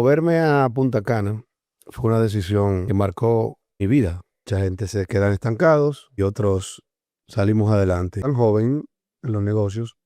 Moverme a Punta Cana fue una decisión que marcó mi vida. Mucha gente se quedan estancados y otros salimos adelante. Tan joven en los negocios,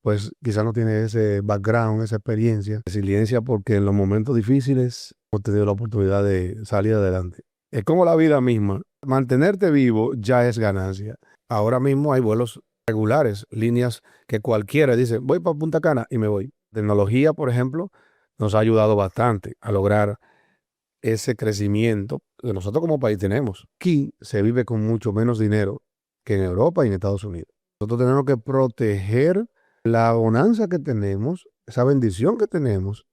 pues quizás no tiene ese background, esa experiencia, resiliencia, porque en los momentos difíciles hemos tenido la oportunidad de salir adelante. Es como la vida misma. Mantenerte vivo ya es ganancia. Ahora mismo hay vuelos regulares, líneas que cualquiera dice, voy para Punta Cana y me voy. Tecnología, por ejemplo, nos ha ayudado bastante a lograr ese crecimiento que nosotros como país tenemos. Aquí se vive con mucho menos dinero que en Europa y en Estados Unidos. Nosotros tenemos que proteger la bonanza que tenemos, esa bendición que tenemos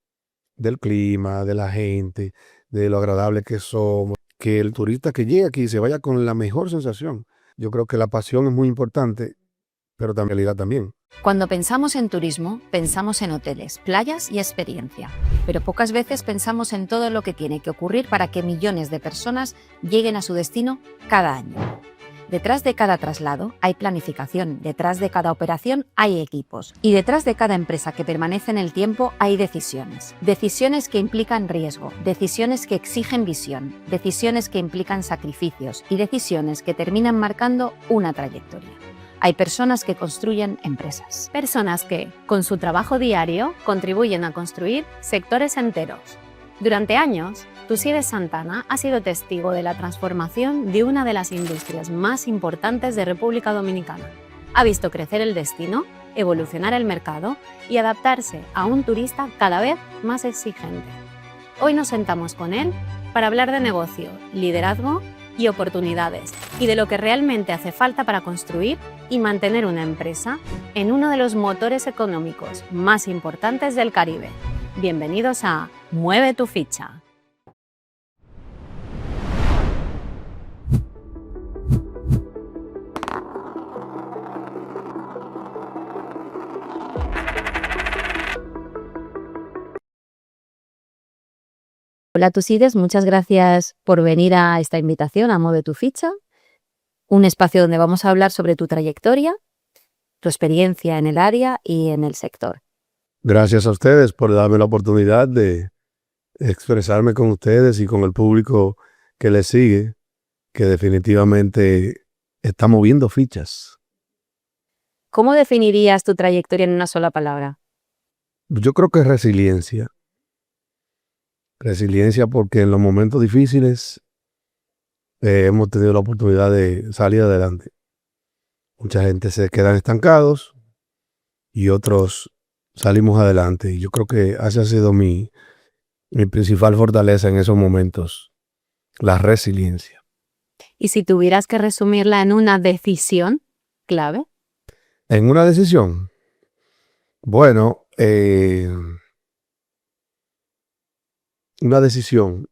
del clima, de la gente, de lo agradable que somos, que el turista que llegue aquí se vaya con la mejor sensación. Yo creo que la pasión es muy importante, pero también la realidad también. Cuando pensamos en turismo, pensamos en hoteles, playas y experiencia, pero pocas veces pensamos en todo lo que tiene que ocurrir para que millones de personas lleguen a su destino cada año. Detrás de cada traslado hay planificación, detrás de cada operación hay equipos y detrás de cada empresa que permanece en el tiempo hay decisiones. Decisiones que implican riesgo, decisiones que exigen visión, decisiones que implican sacrificios y decisiones que terminan marcando una trayectoria. Hay personas que construyen empresas. Personas que, con su trabajo diario, contribuyen a construir sectores enteros. Durante años, Tucídez Santana ha sido testigo de la transformación de una de las industrias más importantes de República Dominicana. Ha visto crecer el destino, evolucionar el mercado y adaptarse a un turista cada vez más exigente. Hoy nos sentamos con él para hablar de negocio, liderazgo y oportunidades, y de lo que realmente hace falta para construir y mantener una empresa en uno de los motores económicos más importantes del Caribe. Bienvenidos a Mueve tu Ficha. Hola Tucídez, muchas gracias por venir a esta invitación a Mueve tu Ficha, un espacio donde vamos a hablar sobre tu trayectoria, tu experiencia en el área y en el sector. Gracias a ustedes por darme la oportunidad de expresarme con ustedes y con el público que les sigue, que definitivamente está moviendo fichas. ¿Cómo definirías tu trayectoria en una sola palabra? Yo creo que es resiliencia. Resiliencia porque en los momentos difíciles hemos tenido la oportunidad de salir adelante. Mucha gente se quedan estancados y otros salimos adelante. Y yo creo que esa ha sido mi principal fortaleza en esos momentos, la resiliencia. Y si tuvieras que resumirla en una decisión clave. En una decisión, bueno, una decisión.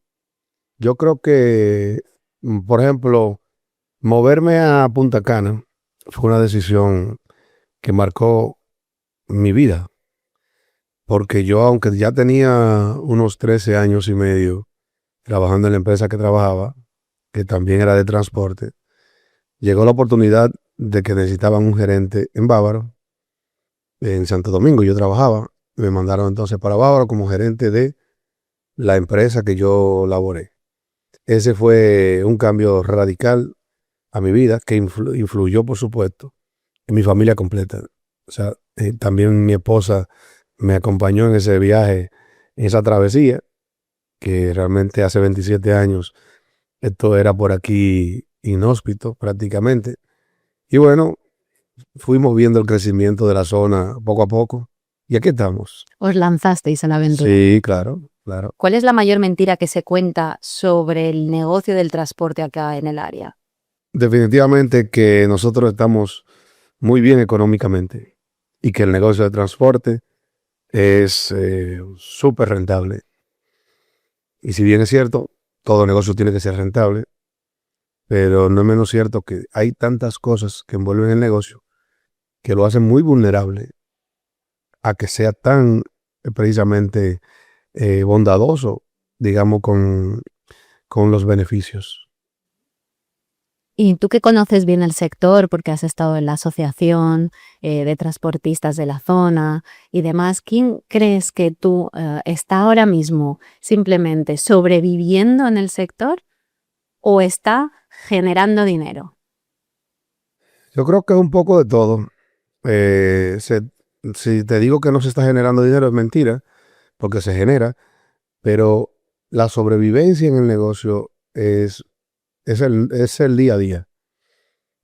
Yo creo que, por ejemplo, moverme a Punta Cana fue una decisión que marcó mi vida. Porque yo, aunque ya tenía unos 13 años y medio trabajando en la empresa que trabajaba, que también era de transporte, llegó la oportunidad de que necesitaban un gerente en Bávaro, en Santo Domingo. Yo trabajaba, me mandaron entonces para Bávaro como gerente de la empresa que yo laboré. Ese fue un cambio radical a mi vida que influyó, por supuesto, en mi familia completa. O sea, también mi esposa me acompañó en ese viaje, en esa travesía, que realmente hace 27 años esto era por aquí inhóspito prácticamente. Y bueno, fuimos viendo el crecimiento de la zona poco a poco y aquí estamos. Os lanzasteis a la aventura. Sí, claro, claro. ¿Cuál es la mayor mentira que se cuenta sobre el negocio del transporte acá en el área? Definitivamente que nosotros estamos muy bien económicamente y que el negocio de transporte es súper rentable. Y si bien es cierto, todo negocio tiene que ser rentable, pero no es menos cierto que hay tantas cosas que envuelven el negocio que lo hacen muy vulnerable a que sea tan precisamente bondadoso, digamos, con los beneficios. Y tú que conoces bien el sector, porque has estado en la asociación de transportistas de la zona y demás, ¿quién crees que tú está ahora mismo simplemente sobreviviendo en el sector o está generando dinero? Yo creo que es un poco de todo. Eh, se- si te digo que no se está generando dinero es mentira, porque se genera, pero la sobrevivencia en el negocio es el día a día.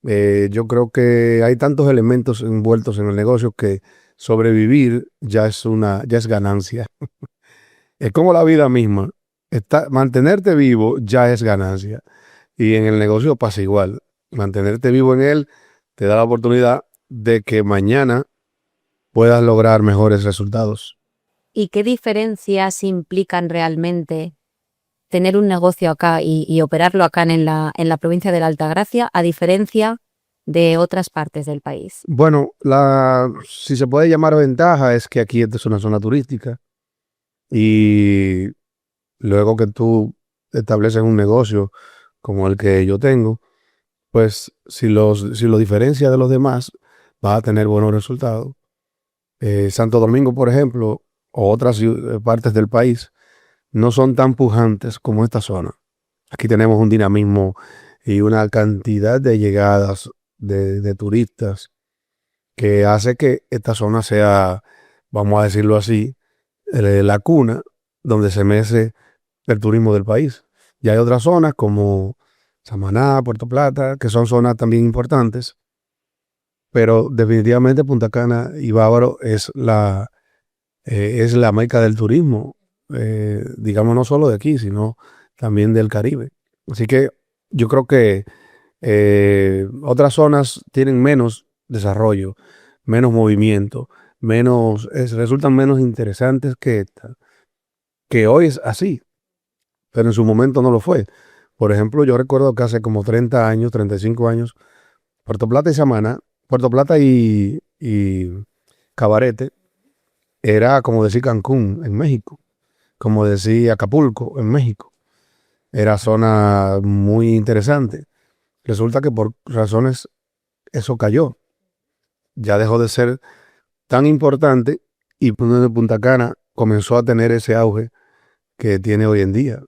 Yo creo que hay tantos elementos envueltos en el negocio que sobrevivir ya es ganancia. Es como la vida misma. Mantenerte vivo ya es ganancia. Y en el negocio pasa igual. Mantenerte vivo en él te da la oportunidad de que mañana puedas lograr mejores resultados. ¿Y qué diferencias implican realmente tener un negocio acá y operarlo acá en la provincia de la Altagracia, a diferencia de otras partes del país? Bueno, si se puede llamar ventaja es que aquí esta es una zona turística y luego que tú estableces un negocio como el que yo tengo, pues si lo diferencia de los demás, vas a tener buenos resultados. Santo Domingo, por ejemplo, o otras partes del país, no son tan pujantes como esta zona. Aquí tenemos un dinamismo y una cantidad de llegadas de turistas que hace que esta zona sea, vamos a decirlo así, la cuna donde se mece el turismo del país. Y hay otras zonas como Samaná, Puerto Plata, que son zonas también importantes, pero definitivamente Punta Cana y Bávaro es la meca del turismo, digamos no solo de aquí, sino también del Caribe. Así que yo creo que otras zonas tienen menos desarrollo, menos movimiento, resultan menos interesantes que esta, que hoy es así, pero en su momento no lo fue. Por ejemplo, yo recuerdo que hace como 30 años, 35 años, Puerto Plata y Samaná, Puerto Plata y Cabarete, era como decir Cancún en México, como decir Acapulco en México. Era zona muy interesante. Resulta que por razones eso cayó. Ya dejó de ser tan importante y Punta Cana comenzó a tener ese auge que tiene hoy en día.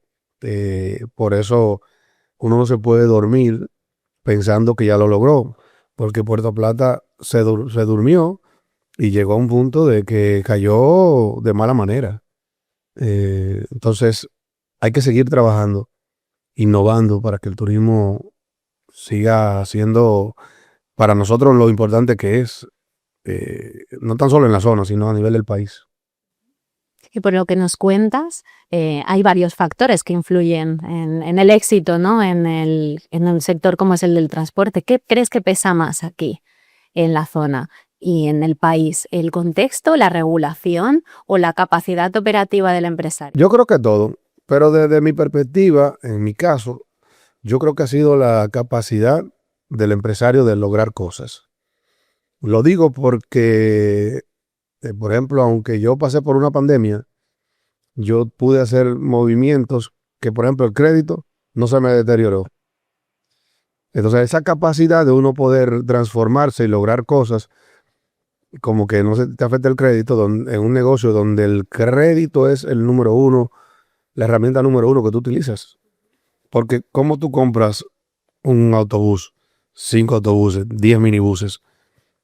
Por eso uno no se puede dormir pensando que ya lo logró, porque Puerto Plata se durmió y llegó a un punto de que cayó de mala manera. Entonces hay que seguir trabajando, innovando para que el turismo siga siendo para nosotros lo importante que es, no tan solo en la zona, sino a nivel del país. Y por lo que nos cuentas, hay varios factores que influyen en el éxito, ¿no? En el sector como es el del transporte. ¿Qué crees que pesa más aquí en la zona y en el país? ¿El contexto, la regulación o la capacidad operativa del empresario? Yo creo que todo, pero desde mi perspectiva, en mi caso, yo creo que ha sido la capacidad del empresario de lograr cosas. Lo digo porque, por ejemplo, aunque yo pasé por una pandemia, yo pude hacer movimientos que, por ejemplo, el crédito no se me deterioró. Entonces, esa capacidad de uno poder transformarse y lograr cosas, como que no se te afecta el crédito, en un negocio donde el crédito es el número uno, la herramienta número uno que tú utilizas. Porque ¿cómo tú compras un autobús, 5 autobuses, 10 minibuses,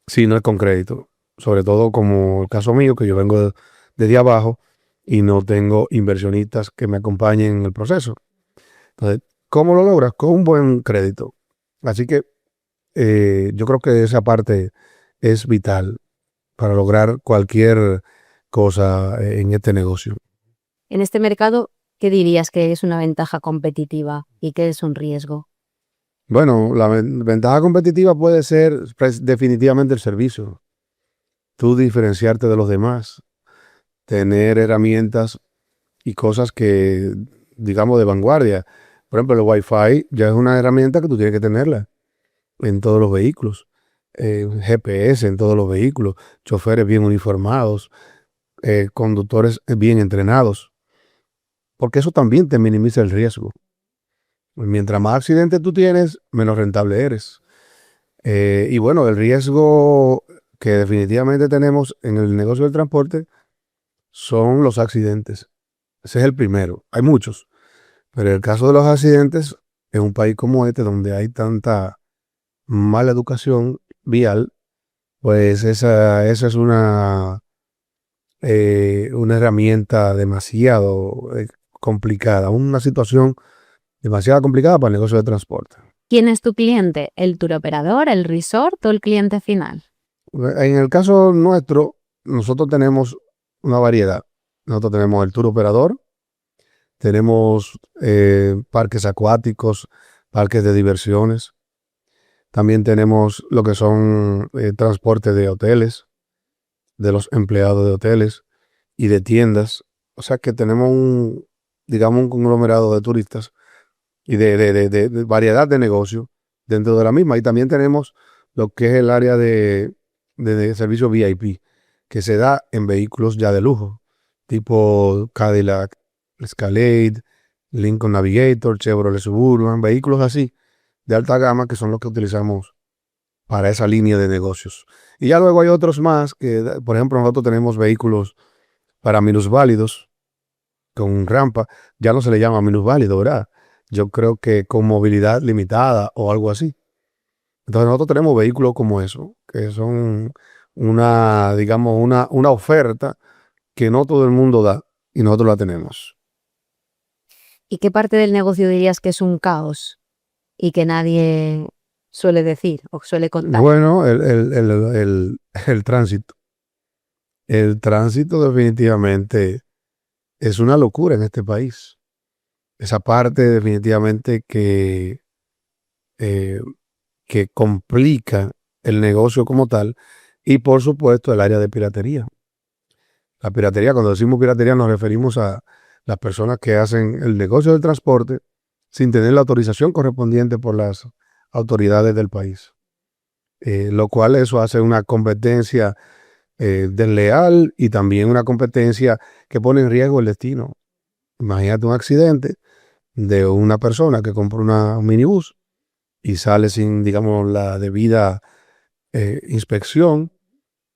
si no es con crédito? Sobre todo como el caso mío, que yo vengo de abajo y no tengo inversionistas que me acompañen en el proceso. Entonces, ¿cómo lo logras? Con un buen crédito. Así que yo creo que esa parte es vital para lograr cualquier cosa en este negocio. En este mercado, ¿qué dirías que es una ventaja competitiva y qué es un riesgo? Bueno, la ventaja competitiva puede ser definitivamente el servicio. Tú diferenciarte de los demás, tener herramientas y cosas que, digamos, de vanguardia. Por ejemplo, el Wi-Fi ya es una herramienta que tú tienes que tenerla en todos los vehículos. GPS en todos los vehículos, choferes bien uniformados, conductores bien entrenados, porque eso también te minimiza el riesgo. Mientras más accidentes tú tienes, menos rentable eres. Y bueno, el riesgo que definitivamente tenemos en el negocio del transporte son los accidentes. Ese es el primero. Hay muchos, pero en el caso de los accidentes, en un país como este, donde hay tanta mala educación vial, pues esa es una herramienta demasiado complicada, una situación demasiado complicada para el negocio de transporte. ¿Quién es tu cliente? ¿El tour operador, el resort o el cliente final? En el caso nuestro, nosotros tenemos una variedad. Nosotros tenemos el tour operador, tenemos parques acuáticos, parques de diversiones. También tenemos lo que son transporte de hoteles, de los empleados de hoteles y de tiendas. O sea que tenemos digamos, un conglomerado de turistas y de variedad de negocios dentro de la misma. Y también tenemos lo que es el área de servicio VIP, que se da en vehículos ya de lujo, tipo Cadillac Escalade, Lincoln Navigator, Chevrolet Suburban, vehículos así de alta gama que son los que utilizamos para esa línea de negocios. Y ya luego hay otros más que, por ejemplo, nosotros tenemos vehículos para minusválidos con rampa. Ya no se le llama minusválido, ¿verdad? Yo creo que con movilidad limitada o algo así. Entonces nosotros tenemos vehículos como eso, que son digamos, una oferta que no todo el mundo da y nosotros la tenemos. ¿Y qué parte del negocio dirías que es un caos y que nadie suele decir o suele contar? Bueno, el tránsito. El tránsito definitivamente es una locura en este país. Esa parte definitivamente eh, que complica el negocio como tal y por supuesto el área de piratería. La piratería, cuando decimos piratería nos referimos a las personas que hacen el negocio del transporte sin tener la autorización correspondiente por las autoridades del país. Lo cual eso hace una competencia desleal y también una competencia que pone en riesgo el destino. Imagínate un accidente de una persona que compra un minibús y sale sin, digamos, la debida inspección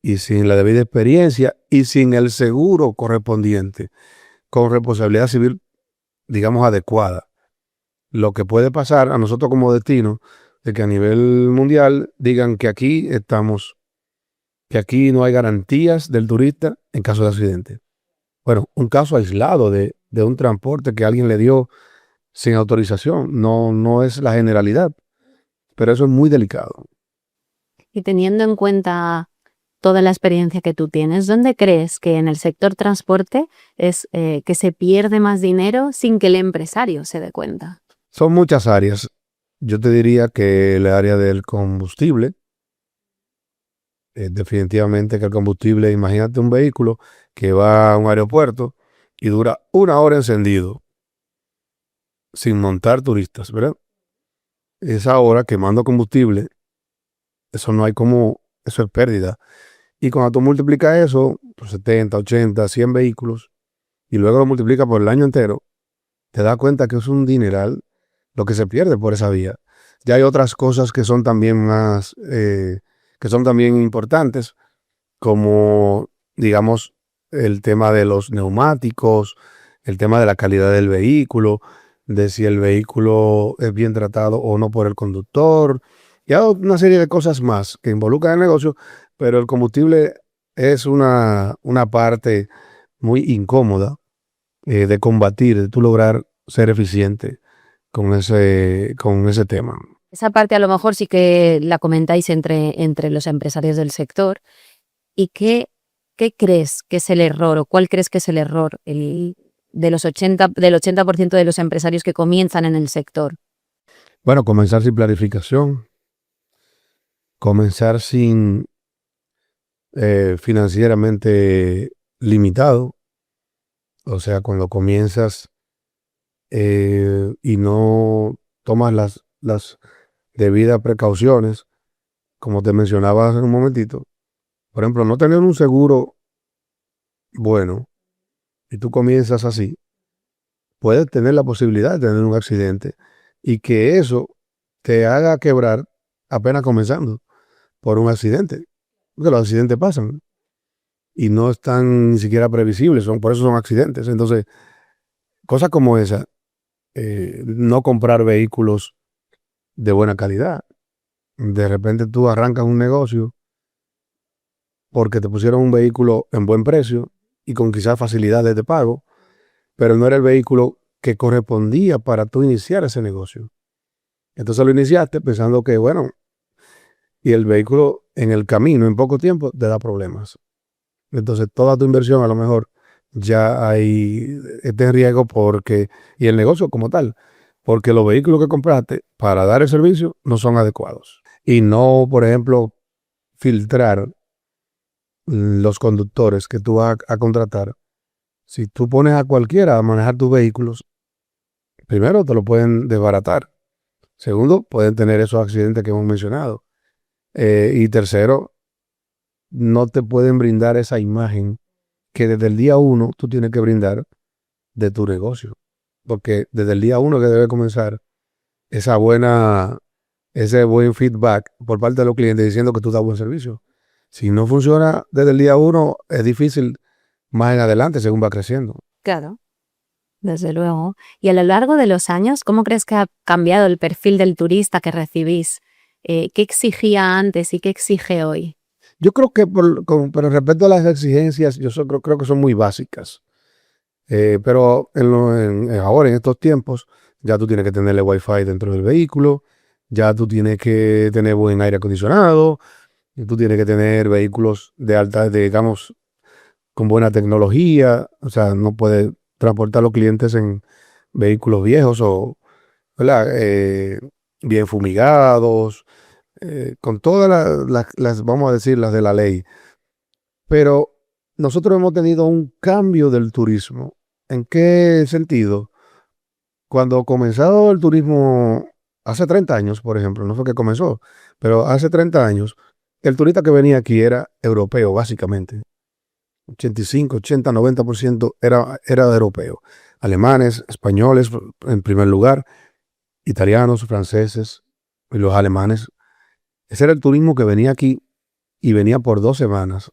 y sin la debida experiencia y sin el seguro correspondiente, con responsabilidad civil, digamos, adecuada. Lo que puede pasar a nosotros como destino de que a nivel mundial digan que aquí no hay garantías del turista en caso de accidente. Bueno, un caso aislado de un transporte que alguien le dio sin autorización, no es la generalidad, pero eso es muy delicado. Y teniendo en cuenta toda la experiencia que tú tienes, ¿dónde crees que en el sector transporte es que se pierde más dinero sin que el empresario se dé cuenta? Son muchas áreas. Yo te diría que el área del combustible, definitivamente que el combustible, imagínate un vehículo que va a un aeropuerto y dura 1 hora encendido sin montar turistas, ¿verdad? Esa hora quemando combustible, eso es pérdida. Y cuando tú multiplicas eso por 70, 80, 100 vehículos y luego lo multiplicas por el año entero, te das cuenta que es un dineral lo que se pierde por esa vía. Ya hay otras cosas que son también que son también importantes, como, digamos, el tema de los neumáticos, el tema de la calidad del vehículo, de si el vehículo es bien tratado o no por el conductor, y hay una serie de cosas más que involucran el negocio, pero el combustible es una parte muy incómoda de combatir, de tú lograr ser eficiente con ese tema. Esa parte a lo mejor sí que la comentáis entre los empresarios del sector. ¿Y qué crees que es el error o cuál crees que es el error del 80% de los empresarios que comienzan en el sector? Bueno, comenzar sin planificación, comenzar sin financieramente limitado, o sea, cuando comienzas y no tomas las debidas precauciones, como te mencionaba hace un momentito, por ejemplo, no tener un seguro bueno y tú comienzas así, puedes tener la posibilidad de tener un accidente y que eso te haga quebrar apenas comenzando por un accidente. Porque los accidentes pasan y no están ni siquiera previsibles, por eso son accidentes. Entonces, cosas como esa, no comprar vehículos de buena calidad. De repente tú arrancas un negocio porque te pusieron un vehículo en buen precio y con quizás facilidades de pago, pero no era el vehículo que correspondía para tú iniciar ese negocio. Entonces lo iniciaste pensando que, bueno, y el vehículo en el camino, en poco tiempo, te da problemas. Entonces toda tu inversión a lo mejor ya hay, está en riesgo y el negocio como tal, porque los vehículos que compraste para dar el servicio no son adecuados. Y no, por ejemplo, filtrar los conductores que tú vas a contratar. Si tú pones a cualquiera a manejar tus vehículos, primero te lo pueden desbaratar. Segundo, pueden tener esos accidentes que hemos mencionado. Y tercero, no te pueden brindar esa imagen que desde el día uno tú tienes que brindar de tu negocio. Porque desde el día uno que debe comenzar ese buen feedback por parte de los clientes diciendo que tú das buen servicio. Si no funciona desde el día uno, es difícil más en adelante según va creciendo. Claro, desde luego. Y a lo largo de los años, ¿cómo crees que ha cambiado el perfil del turista que recibís? ¿Qué exigía antes y qué exige hoy? Yo creo que pero respecto a las exigencias, creo que son muy básicas. Pero ahora en estos tiempos, ya tú tienes que tenerle Wi-Fi dentro del vehículo, ya tú tienes que tener buen aire acondicionado, y tú tienes que tener vehículos digamos, con buena tecnología. O sea, no puedes transportar a los clientes en vehículos viejos o, ¿verdad? Bien fumigados, con todas vamos a decir, las de la ley. Pero nosotros hemos tenido un cambio del turismo. ¿En qué sentido? Cuando comenzó el turismo hace 30 años, por ejemplo, no fue que comenzó, pero hace 30 años, el turista que venía aquí era europeo, básicamente. 85, 80, 90% era europeo. Alemanes, españoles, en primer lugar, italianos, franceses y los alemanes. Ese era el turismo que venía aquí y venía por 2 semanas.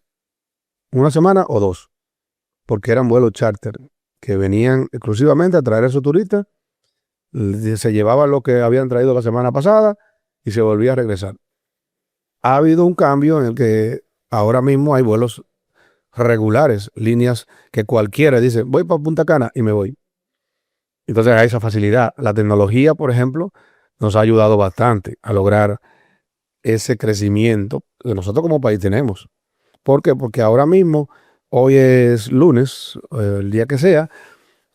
Una semana o 2, porque eran vuelos charter que venían exclusivamente a traer a esos turistas, se llevaban lo que habían traído la semana pasada y se volvía a regresar. Ha habido un cambio en el que ahora mismo hay vuelos regulares, líneas que cualquiera dice, voy para Punta Cana y me voy. Entonces hay esa facilidad. La tecnología, por ejemplo, nos ha ayudado bastante a lograr ese crecimiento que nosotros como país tenemos. ¿Por qué? Porque ahora mismo, hoy es lunes, el día que sea,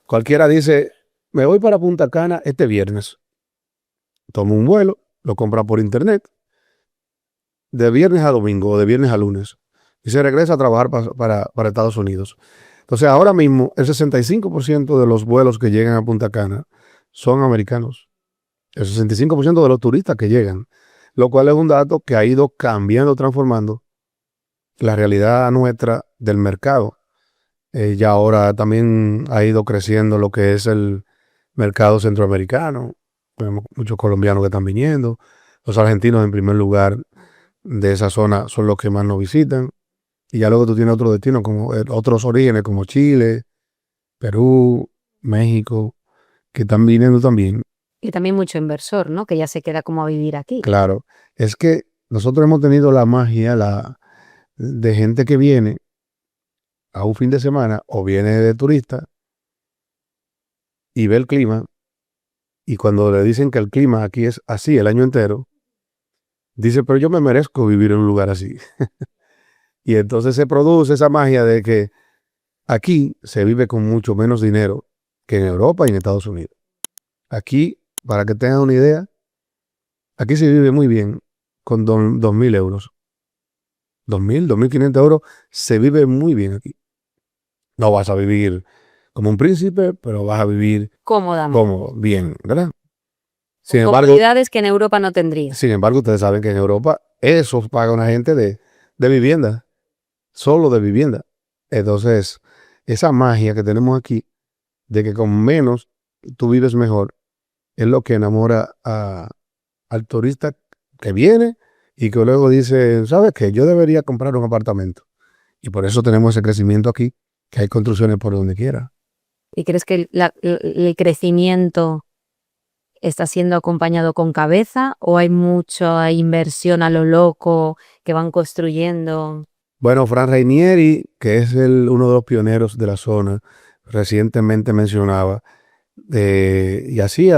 cualquiera dice, me voy para Punta Cana este viernes. Toma un vuelo, lo compra por internet, de viernes a domingo o de viernes a lunes, y se regresa a trabajar para Estados Unidos. Entonces, ahora mismo, el 65% de los vuelos que llegan a Punta Cana son americanos. El 65% de los turistas que llegan, lo cual es un dato que ha ido cambiando, transformando la realidad nuestra del mercado. Ya ahora también ha ido creciendo lo que es el mercado centroamericano. Tenemos muchos colombianos que están viniendo. Los argentinos, en primer lugar, de esa zona son los que más nos visitan. Y ya luego tú tienes otros destinos, otros orígenes como Chile, Perú, México, que están viniendo también. Y también mucho inversor, ¿no? Que ya se queda como a vivir aquí. Claro, es que nosotros hemos tenido la magia de gente que viene a un fin de semana o viene de turista y ve el clima, y cuando le dicen que el clima aquí es así el año entero, dice, pero yo me merezco vivir en un lugar así. Y entonces se produce esa magia de que aquí se vive con mucho menos dinero que en Europa y en Estados Unidos. Aquí, para que tengan una idea, aquí se vive muy bien con 2.000 euros. 2.500 euros se vive muy bien aquí. No vas a vivir como un príncipe, pero vas a vivir Cómodamente. bien, ¿verdad? Con comodidades que en Europa no tendría. Sin embargo, ustedes saben que en Europa eso paga una gente de vivienda, solo de vivienda. Entonces, esa magia que tenemos aquí, de que con menos tú vives mejor, es lo que enamora al turista que viene y que luego dice, ¿sabes qué? Yo debería comprar un apartamento. Y por eso tenemos ese crecimiento aquí, que hay construcciones por donde quiera. ¿Y crees que el crecimiento está siendo acompañado con cabeza o hay mucha inversión a lo loco que van construyendo? Bueno, Fran Rainieri, que es uno de los pioneros de la zona, recientemente mencionaba y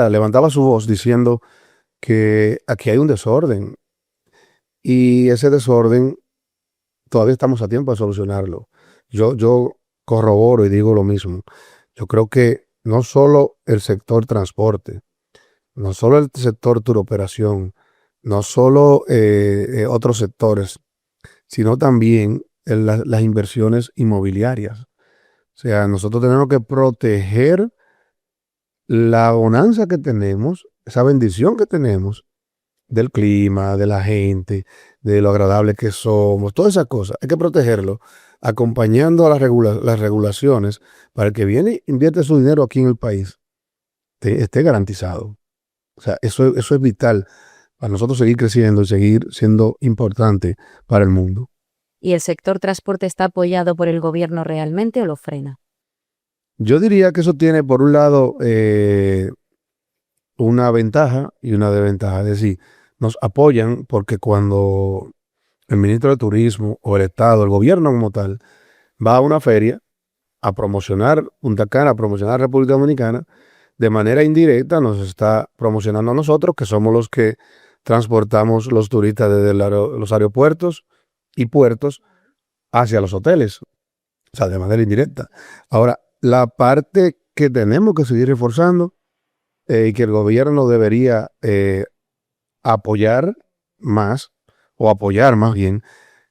levantaba su voz diciendo que aquí hay un desorden y ese desorden todavía estamos a tiempo de solucionarlo. Yo corroboro y digo lo mismo. Yo creo que no solo el sector transporte, no solo el sector turoperación, no solo otros sectores, sino también las inversiones inmobiliarias. O sea, nosotros tenemos que proteger la bonanza que tenemos, esa bendición que tenemos del clima, de la gente, de lo agradable que somos, todas esas cosas. Hay que protegerlo, acompañando a las regulaciones para el que viene e invierte su dinero aquí en el país, esté garantizado. O sea, eso es vital para nosotros seguir creciendo y seguir siendo importante para el mundo. ¿Y el sector transporte está apoyado por el gobierno realmente o lo frena? Yo diría que eso tiene, por un lado, una ventaja y una desventaja. Es decir, nos apoyan porque cuando el ministro de Turismo o el Estado, el gobierno como tal, va a una feria a promocionar Punta Cana, a promocionar República Dominicana, de manera indirecta nos está promocionando a nosotros, que somos los que transportamos los turistas desde los aeropuertos y puertos hacia los hoteles, o sea, de manera indirecta. Ahora, la parte que tenemos que seguir reforzando y que el gobierno debería apoyar más, o apoyar más bien,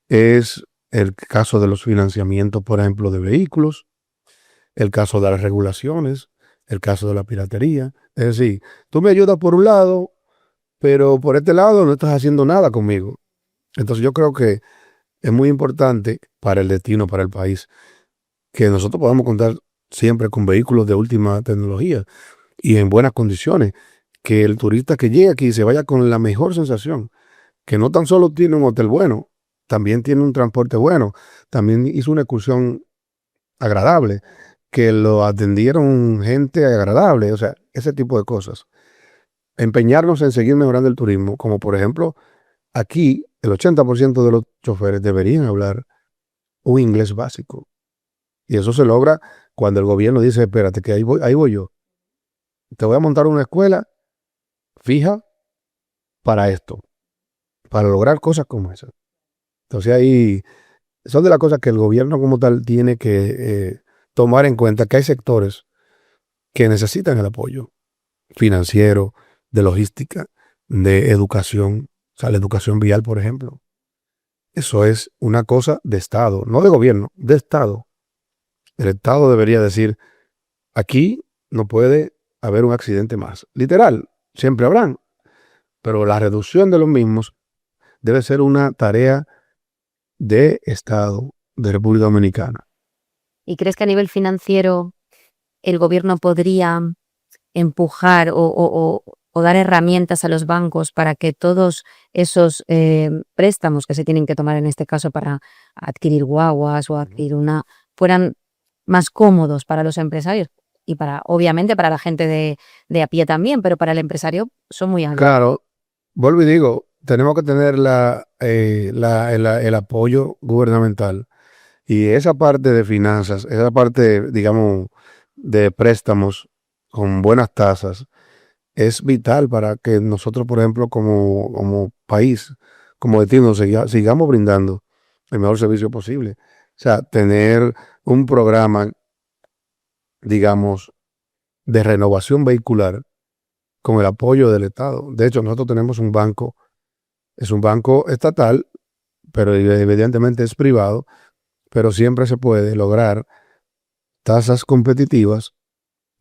es el caso de los financiamientos, por ejemplo, de vehículos, el caso de las regulaciones, el caso de la piratería. Es decir, tú me ayudas por un lado, pero por este lado no estás haciendo nada conmigo. Entonces yo creo que es muy importante para el destino, para el país, que nosotros podamos contar siempre con vehículos de última tecnología y en buenas condiciones, que el turista que llegue aquí se vaya con la mejor sensación, que no tan solo tiene un hotel bueno, también tiene un transporte bueno, también hizo una excursión agradable, que lo atendieron gente agradable, o sea, ese tipo de cosas. Empeñarnos en seguir mejorando el turismo, como por ejemplo, aquí el 80% de los choferes deberían hablar un inglés básico. Y eso se logra cuando el gobierno dice, espérate, que ahí voy yo. Te voy a montar una escuela fija para esto, para lograr cosas como esas. Entonces ahí son de las cosas que el gobierno como tal tiene que tomar en cuenta, que hay sectores que necesitan el apoyo financiero, de logística, de educación, o sea, la educación vial, por ejemplo. Eso es una cosa de Estado, no de gobierno, de Estado. El Estado debería decir, aquí no puede haber un accidente más. Literal, siempre habrán, pero la reducción de los mismos debe ser una tarea de Estado, de República Dominicana. ¿Y crees que a nivel financiero el gobierno podría empujar o dar herramientas a los bancos para que todos esos préstamos que se tienen que tomar en este caso para adquirir guaguas o adquirir fueran más cómodos para los empresarios? Y obviamente para la gente de a pie también, pero para el empresario son muy altos. Claro, vuelvo y digo, tenemos que tener el apoyo gubernamental y esa parte de finanzas, esa parte, digamos, de préstamos con buenas tasas, es vital para que nosotros, por ejemplo, como país, como destino, sigamos brindando el mejor servicio posible. O sea, tener un programa, digamos, de renovación vehicular con el apoyo del Estado. De hecho, nosotros tenemos un banco, es un banco estatal, pero evidentemente es privado, pero siempre se puede lograr tasas competitivas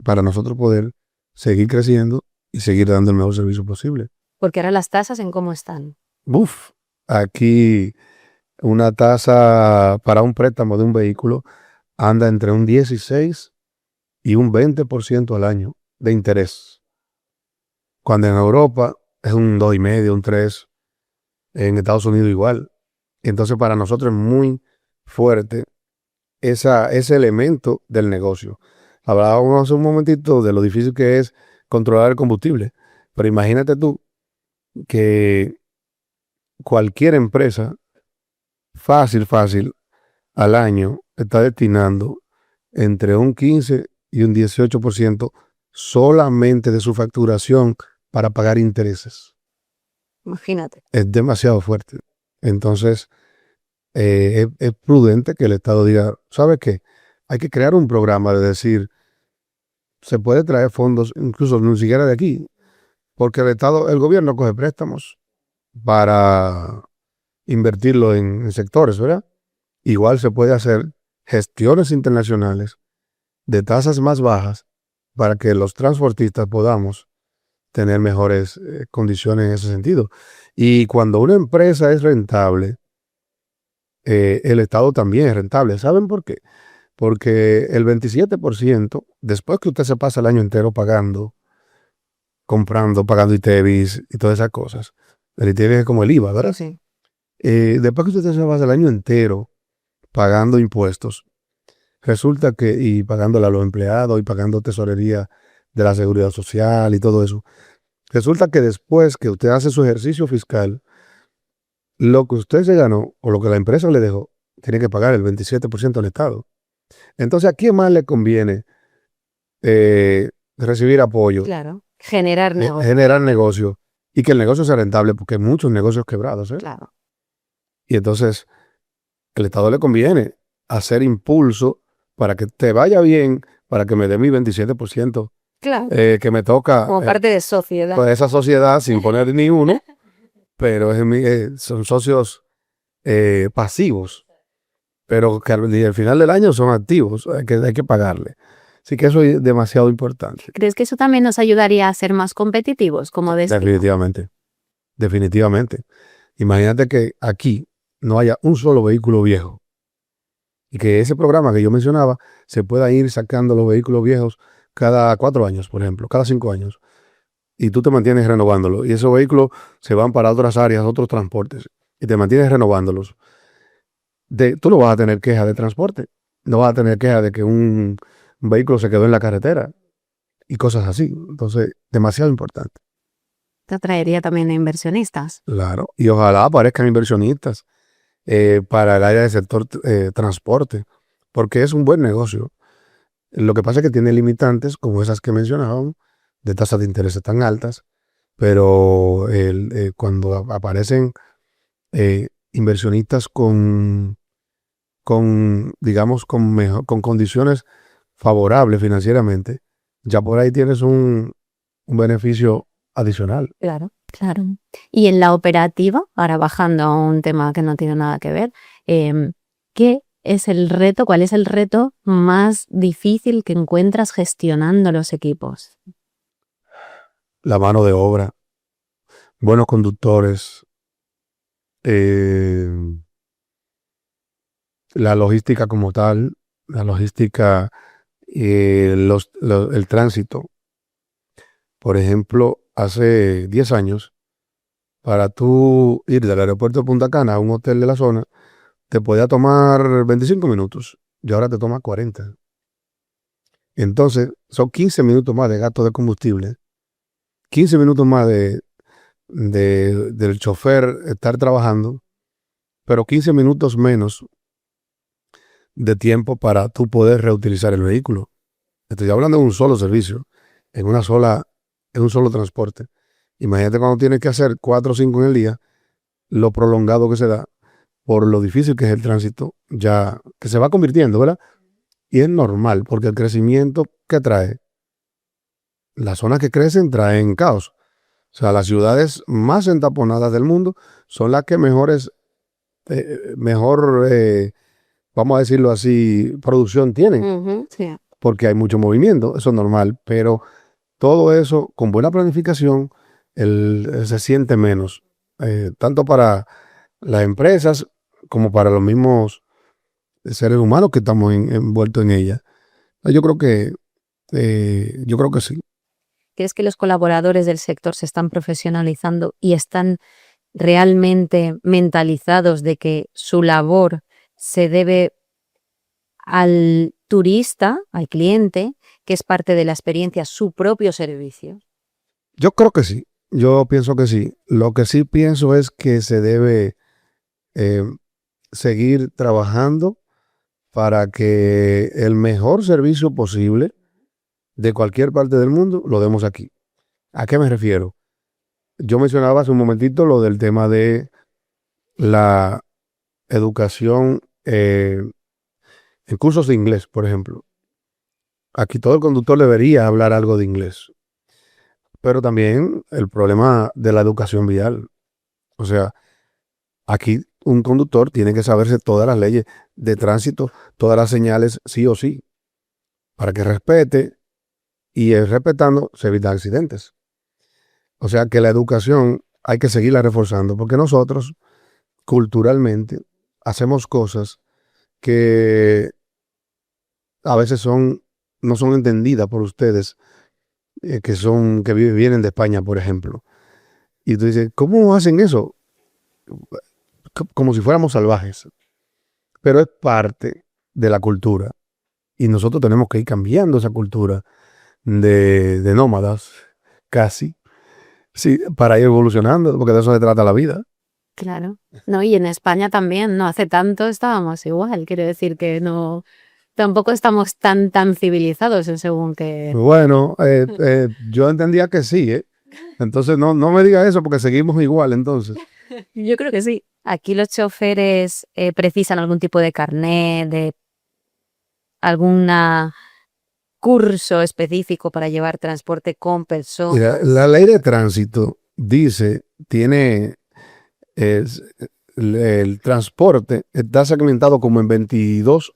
para nosotros poder seguir creciendo y seguir dando el mejor servicio posible. Porque ahora las tasas en cómo están. Aquí una tasa para un préstamo de un vehículo anda entre un 16 y un 20% al año de interés. cuando en Europa es un 2,5, un 3, en Estados Unidos igual. Entonces para nosotros es muy fuerte ese elemento del negocio. Hablábamos hace un momentito de lo difícil que es controlar el combustible, pero imagínate tú que cualquier empresa, fácil, al año está destinando entre un 15 y un 18% solamente de su facturación para pagar intereses. Imagínate. Es demasiado fuerte. Entonces, es prudente que el Estado diga, ¿sabes qué? Hay que crear un programa de decir, se puede traer fondos, incluso ni siquiera de aquí, porque el gobierno coge préstamos para invertirlo en sectores, ¿verdad? Igual se puede hacer gestiones internacionales de tasas más bajas para que los transportistas podamos tener mejores condiciones en ese sentido. Y cuando una empresa es rentable, el Estado también es rentable. ¿Saben por qué? Porque el 27%, después que usted se pasa el año entero pagando, comprando, pagando ITEVIS y todas esas cosas, el ITEVIS es como el IVA, ¿verdad? Sí. Después que usted se pasa el año entero pagando impuestos, resulta que, y pagándole a los empleados y pagando tesorería de la seguridad social y todo eso, resulta que después que usted hace su ejercicio fiscal, lo que usted se ganó o lo que la empresa le dejó, tiene que pagar el 27% al Estado. Entonces, ¿a quién más le conviene recibir apoyo, Claro. Generar negocio. generar negocio y que el negocio sea rentable? Porque hay muchos negocios quebrados, ¿eh? Claro. Y entonces, el Estado le conviene hacer impulso para que te vaya bien, para que me dé mi 27%, Claro. que me toca Como parte de sociedad. pues esa sociedad sin poner ni uno, pero son socios pasivos, pero que al final del año son activos, hay que pagarle. Así que eso es demasiado importante. ¿Crees que eso también nos ayudaría a ser más competitivos como destino? Definitivamente. Imagínate que aquí no haya un solo vehículo viejo y que ese programa que yo mencionaba se pueda ir sacando los vehículos viejos cada 4 años, por ejemplo, cada 5 años, y tú te mantienes renovándolo y esos vehículos se van para otras áreas, otros transportes, y te mantienes renovándolos. Tú no vas a tener queja de transporte, no vas a tener queja de que un vehículo se quedó en la carretera y cosas así. Entonces, demasiado importante. Te atraería también a inversionistas. Claro, y ojalá aparezcan inversionistas para el área del sector transporte, porque es un buen negocio. Lo que pasa es que tiene limitantes, como esas que mencionábamos, de tasas de interés tan altas, pero cuando aparecen inversionistas digamos, con condiciones favorables financieramente, ya por ahí tienes un beneficio adicional. Claro. Claro. Y en la operativa, ahora bajando a un tema que no tiene nada que ver, ¿qué es el reto? ¿Cuál es el reto más difícil que encuentras gestionando los equipos? La mano de obra, buenos conductores, la logística como tal, la logística, el tránsito. Por ejemplo, hace 10 años, para tú ir del aeropuerto de Punta Cana a un hotel de la zona, te podía tomar 25 minutos y ahora te toma 40. Entonces, son 15 minutos más de gasto de combustible, 15 minutos más del chofer estar trabajando, pero 15 minutos menos de tiempo para tú poder reutilizar el vehículo. Estoy hablando de un solo servicio, en un solo transporte. Imagínate cuando tienes que hacer 4 o 5 en el día, lo prolongado que se da por lo difícil que es el tránsito, ya que se va convirtiendo, ¿verdad? Y es normal, porque el crecimiento que trae, las zonas que crecen traen caos. O sea, las ciudades más entaponadas del mundo son las que mejor, vamos a decirlo así, producción tienen, Sí. porque hay mucho movimiento, eso es normal, pero todo eso con buena planificación se siente menos, tanto para las empresas como para los mismos seres humanos que estamos envueltos en ella. Yo creo que sí. ¿Crees que los colaboradores del sector se están profesionalizando y están realmente mentalizados de que su labor se debe al turista, al cliente, que es parte de la experiencia, su propio servicio? Yo creo que sí, yo pienso que sí. Lo que sí pienso es que se debe eh, seguir trabajando para que el mejor servicio posible de cualquier parte del mundo lo demos aquí. ¿A qué me refiero? Yo mencionaba hace un momentito lo del tema de la educación en cursos de inglés, por ejemplo. Aquí todo el conductor debería hablar algo de inglés, pero también el problema de la educación vial. O sea, aquí un conductor tiene que saberse todas las leyes de tránsito, todas las señales, sí o sí, para que respete y respetando se evitan accidentes. O sea que la educación hay que seguirla reforzando porque nosotros culturalmente hacemos cosas que a veces no son entendidas por ustedes, que vienen de España, por ejemplo. Y tú dices, ¿cómo hacen eso? Como si fuéramos salvajes. Pero es parte de la cultura. Y nosotros tenemos que ir cambiando esa cultura de nómadas, casi, sí, para ir evolucionando, porque de eso se trata la vida. Claro. No, y en España también, no hace tanto estábamos igual. Quiero decir que no, tampoco estamos tan civilizados en según que... Bueno, yo entendía que sí, ¿eh? Entonces no me diga eso porque seguimos igual entonces. Yo creo que sí. ¿Aquí los choferes precisan algún tipo de carnet, de algún curso específico para llevar transporte con personas? Mira, la ley de tránsito dice, el transporte está segmentado como en 22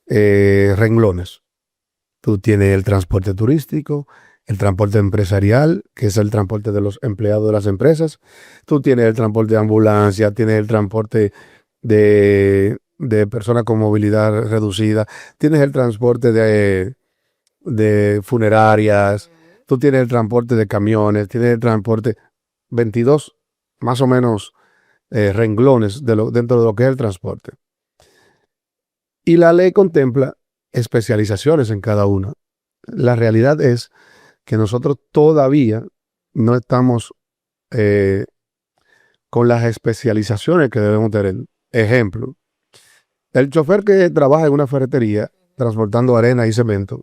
renglones. Tú tienes el transporte turístico, el transporte empresarial, que es el transporte de los empleados de las empresas. Tú tienes el transporte de ambulancia, tienes el transporte de personas con movilidad reducida, tienes el transporte de funerarias, tú tienes el transporte de camiones, tienes el transporte, 22 más o menos renglones dentro de lo que es el transporte. Y la ley contempla especializaciones en cada una. La realidad es que nosotros todavía no estamos con las especializaciones que debemos tener. Ejemplo, el chofer que trabaja en una ferretería transportando arena y cemento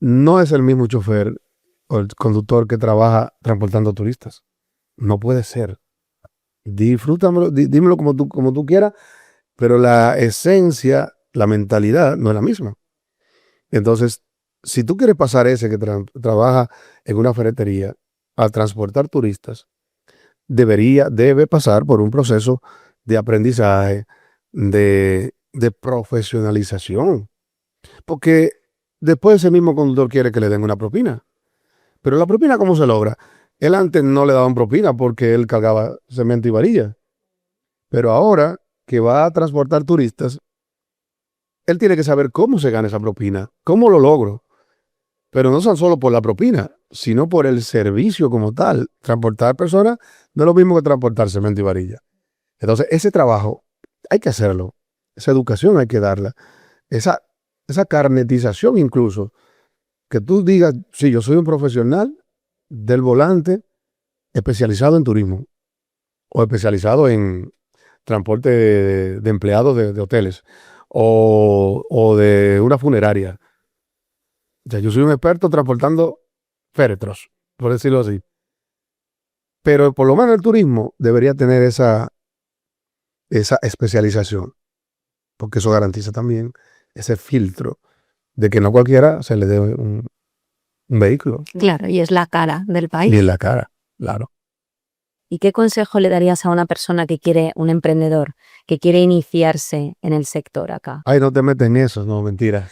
no es el mismo chofer o el conductor que trabaja transportando turistas. No puede ser. Disfrútamelo, dímelo como tú quieras, pero la esencia, la mentalidad no es la misma. Entonces, si tú quieres pasar ese que trabaja en una ferretería a transportar turistas, debe pasar por un proceso de aprendizaje, de profesionalización. Porque después ese mismo conductor quiere que le den una propina. Pero la propina, ¿cómo se logra? Él antes no le daban propina porque él cargaba cemento y varilla. Pero ahora que va a transportar turistas, él tiene que saber cómo se gana esa propina, cómo lo logro. Pero no son solo por la propina, sino por el servicio como tal. Transportar personas no es lo mismo que transportar cemento y varilla. Entonces, ese trabajo hay que hacerlo. Esa educación hay que darla. Esa carnetización incluso. Que tú digas, sí, yo soy un profesional del volante especializado en turismo o especializado en transporte de empleados de hoteles o de una funeraria. O sea, yo soy un experto transportando féretros, por decirlo así. Pero por lo menos el turismo debería tener esa especialización, porque eso garantiza también ese filtro de que no cualquiera se le dé un vehículo. Claro, y es la cara del país. Y en la cara, claro. ¿Y qué consejo le darías a una persona que quiere, un emprendedor, que quiere iniciarse en el sector acá? Ay, no te metes en eso, no, mentira.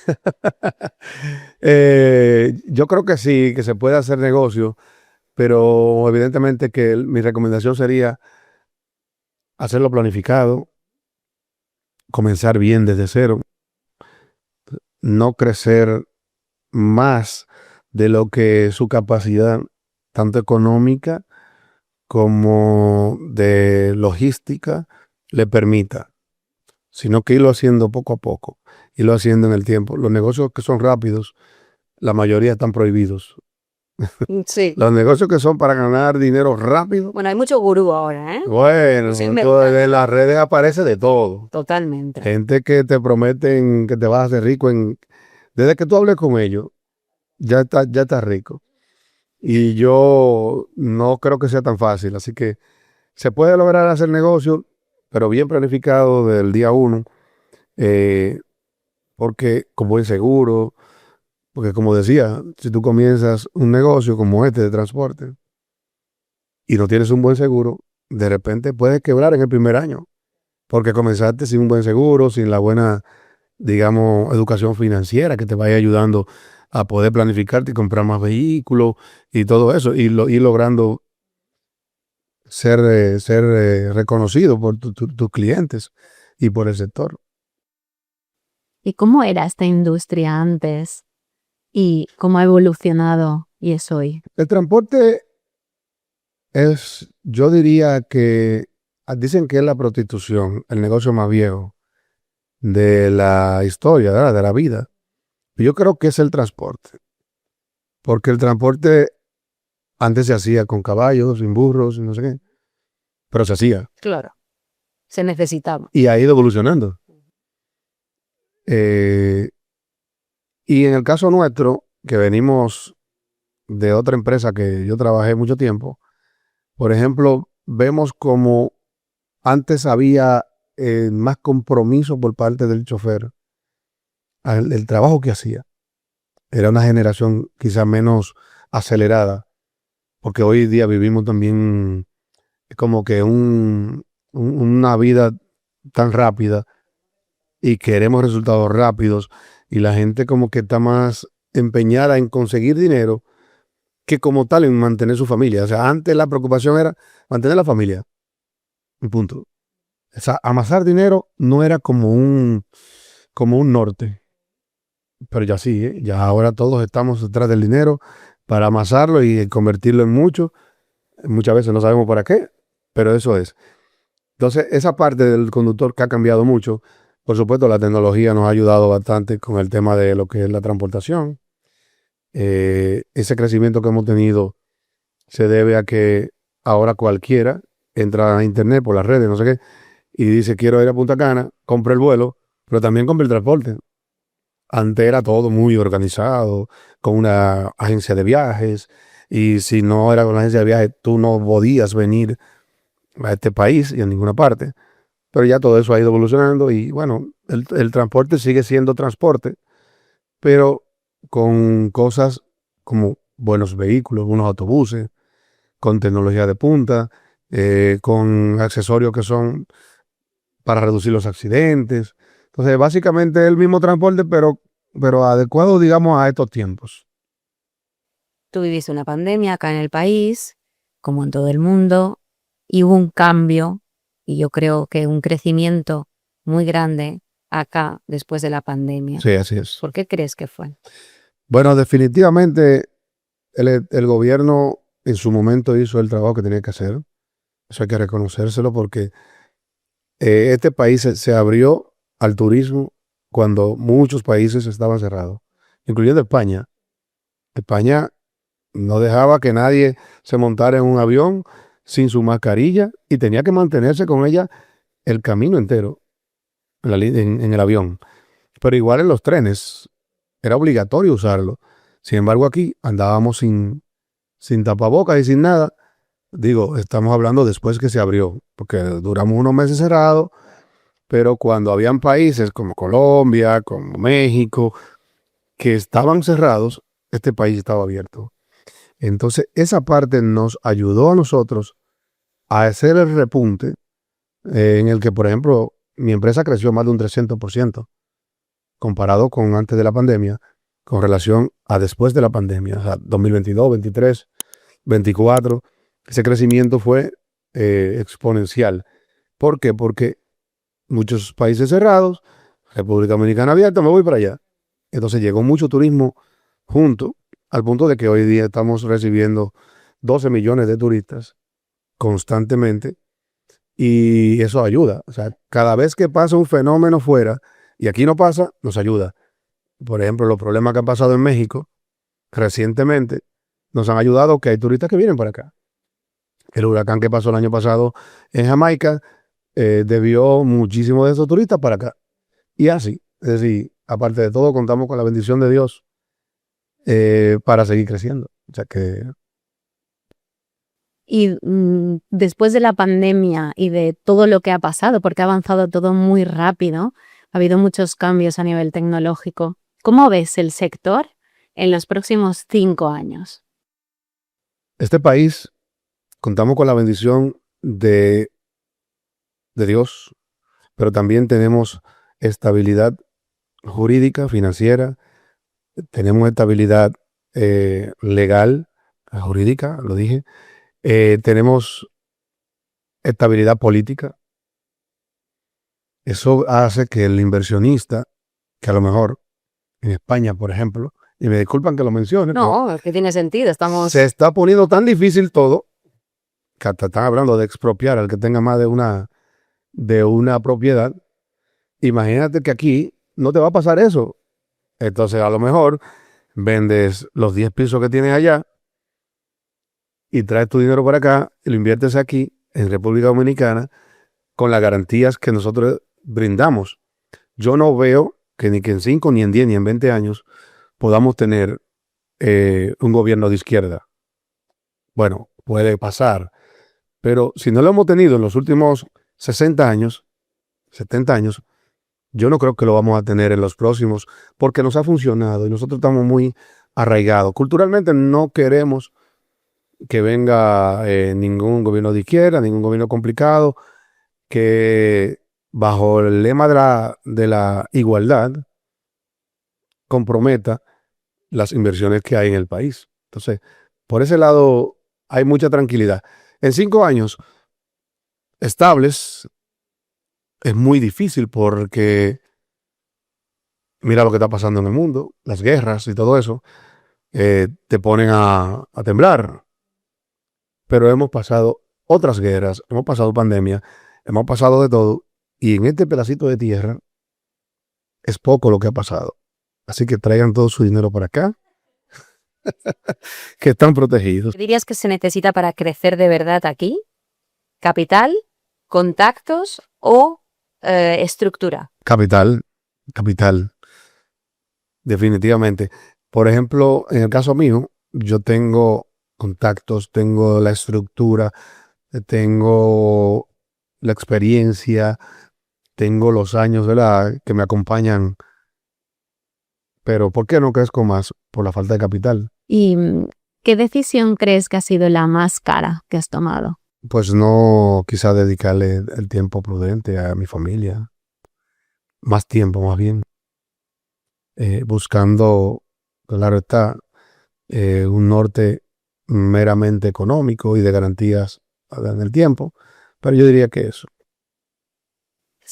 Yo creo que sí, que se puede hacer negocio, pero evidentemente que mi recomendación sería hacerlo planificado, comenzar bien desde cero, no crecer más de lo que su capacidad, tanto económica como de logística, le permita, sino que irlo haciendo poco a poco, irlo haciendo en el tiempo. Los negocios que son rápidos, la mayoría están prohibidos. Sí. Los negocios que son para ganar dinero rápido, Bueno, hay mucho gurú ahora, ¿eh? bueno, Sí, en las redes aparece de todo. Totalmente. Gente que te prometen que te vas a hacer rico desde que tú hables con ellos, ya estás rico. Y yo no creo que sea tan fácil, así que se puede lograr hacer negocio, pero bien planificado del día uno, porque con buen seguro, porque como decía, si tú comienzas un negocio como este de transporte y no tienes un buen seguro, de repente puedes quebrar en el primer año, porque comenzaste sin un buen seguro, sin la buena, digamos, educación financiera que te vaya ayudando a poder planificarte y comprar más vehículos y todo eso, y ir logrando ser reconocido por tus clientes y por el sector. ¿Y cómo era esta industria antes? ¿Y cómo ha evolucionado y es hoy? El transporte es, yo diría que dicen que es la prostitución, el negocio más viejo de la historia, ¿verdad? De la vida. Yo creo que es el transporte, porque el transporte antes se hacía con caballos, sin burros, no sé qué, pero se hacía Claro. Se necesitaba. y ha ido evolucionando. Eh, y en el caso nuestro, que venimos de otra empresa que yo trabajé mucho tiempo, por ejemplo, vemos como antes había más compromiso por parte del chofer al el trabajo que hacía. Era una generación quizá menos acelerada, porque hoy día vivimos también como que una vida tan rápida y queremos resultados rápidos y la gente como que está más empeñada en conseguir dinero que como tal en mantener su familia. O sea, antes la preocupación era mantener la familia. Y punto. O sea, amasar dinero no era como un norte. Pero ya sí, ¿eh? Ya ahora todos estamos detrás del dinero para amasarlo y convertirlo en mucho. Muchas veces no sabemos para qué, pero eso es. Entonces, esa parte del conductor que ha cambiado mucho, por supuesto, la tecnología nos ha ayudado bastante con el tema de lo que es la transportación. Ese crecimiento que hemos tenido se debe a que ahora cualquiera entra a internet por las redes, no sé qué, y dice quiero ir a Punta Cana, compra el vuelo, pero también compra el transporte. Antes era todo muy organizado, con una agencia de viajes, y si no era con la agencia de viajes, tú no podías venir a este país y a ninguna parte. Pero ya todo eso ha ido evolucionando y bueno, el transporte sigue siendo transporte, pero con cosas como buenos vehículos, buenos autobuses, con tecnología de punta, con accesorios que son para reducir los accidentes. Entonces, básicamente es el mismo transporte, pero adecuado, digamos, a estos tiempos. Tú viviste una pandemia acá en el país, como en todo el mundo, y hubo un cambio, y yo creo que un crecimiento muy grande acá después de la pandemia. Sí, así es. ¿Por qué crees que fue? Bueno, definitivamente el gobierno en su momento hizo el trabajo que tenía que hacer. Eso hay que reconocérselo porque este país se abrió al turismo cuando muchos países estaban cerrados, incluyendo España. España no dejaba que nadie se montara en un avión sin su mascarilla y tenía que mantenerse con ella el camino entero en el avión. Pero igual en los trenes era obligatorio usarlo. Sin embargo, aquí andábamos sin tapabocas y sin nada. Digo, estamos hablando después que se abrió, porque duramos unos meses cerrados, pero cuando habían países como Colombia, como México, que estaban cerrados, este país estaba abierto. Entonces, esa parte nos ayudó a nosotros a hacer el repunte en el que, por ejemplo, mi empresa creció más de un 300% comparado con antes de la pandemia, con relación a después de la pandemia, o sea, 2022, 23, 24. Ese crecimiento fue exponencial. ¿Por qué? Porque muchos países cerrados, República Dominicana abierta, me voy para allá. Entonces llegó mucho turismo junto al punto de que hoy día estamos recibiendo 12 millones de turistas constantemente y eso ayuda. O sea, cada vez que pasa un fenómeno fuera y aquí no pasa, nos ayuda. Por ejemplo, los problemas que han pasado en México recientemente nos han ayudado que hay turistas que vienen para acá. El huracán que pasó el año pasado en Jamaica debió muchísimo de esos turistas para acá. Y así, es decir, aparte de todo, contamos con la bendición de Dios para seguir creciendo. O sea que Y después de la pandemia y de todo lo que ha pasado, porque ha avanzado todo muy rápido, ha habido muchos cambios a nivel tecnológico. ¿Cómo ves el sector en los próximos 5 años? este país contamos con la bendición de Dios, pero también tenemos estabilidad jurídica, financiera, tenemos estabilidad legal, jurídica, lo dije, tenemos estabilidad política. Eso hace que el inversionista, que a lo mejor en España, por ejemplo, y me disculpan que lo mencione, pero No, es que tiene sentido. Estamos. se está poniendo tan difícil todo, que hasta están hablando de expropiar al que tenga más de una propiedad. Imagínate que aquí no te va a pasar eso. Entonces, a lo mejor vendes los 10 pisos que tienes allá y traes tu dinero para acá y lo inviertes aquí, en República Dominicana, con las garantías que nosotros brindamos. Yo no veo que ni que en 5, ni en 10, ni en 20 años podamos tener un gobierno de izquierda. Bueno, puede pasar, pero si no lo hemos tenido en los últimos 60 años, 70 años, yo no creo que lo vamos a tener en los próximos, porque nos ha funcionado y nosotros estamos muy arraigados. Culturalmente no queremos que venga ningún gobierno de izquierda, ningún gobierno complicado, que bajo el lema de la igualdad comprometa las inversiones que hay en el país. Entonces, por ese lado hay mucha tranquilidad. En 5 años estables es muy difícil porque mira lo que está pasando en el mundo, las guerras y todo eso, te ponen a temblar. Pero hemos pasado otras guerras, hemos pasado pandemia, hemos pasado de todo, y en este pedacito de tierra es poco lo que ha pasado. Así que traigan todo su dinero para acá, que están protegidos. ¿Qué dirías que se necesita para crecer de verdad aquí? ¿Capital, contactos o estructura? Capital, definitivamente. Por ejemplo, en el caso mío, yo tengo contactos, tengo la estructura, tengo la experiencia, tengo los años, ¿verdad?, que me acompañan. Pero ¿por qué no crezco más? Por la falta de capital. ¿Y qué decisión crees que ha sido la más cara que has tomado? Pues no quizá dedicarle el tiempo prudente a mi familia. Más tiempo, más bien. Buscando, claro está, un norte meramente económico y de garantías en el tiempo. Pero yo diría que eso.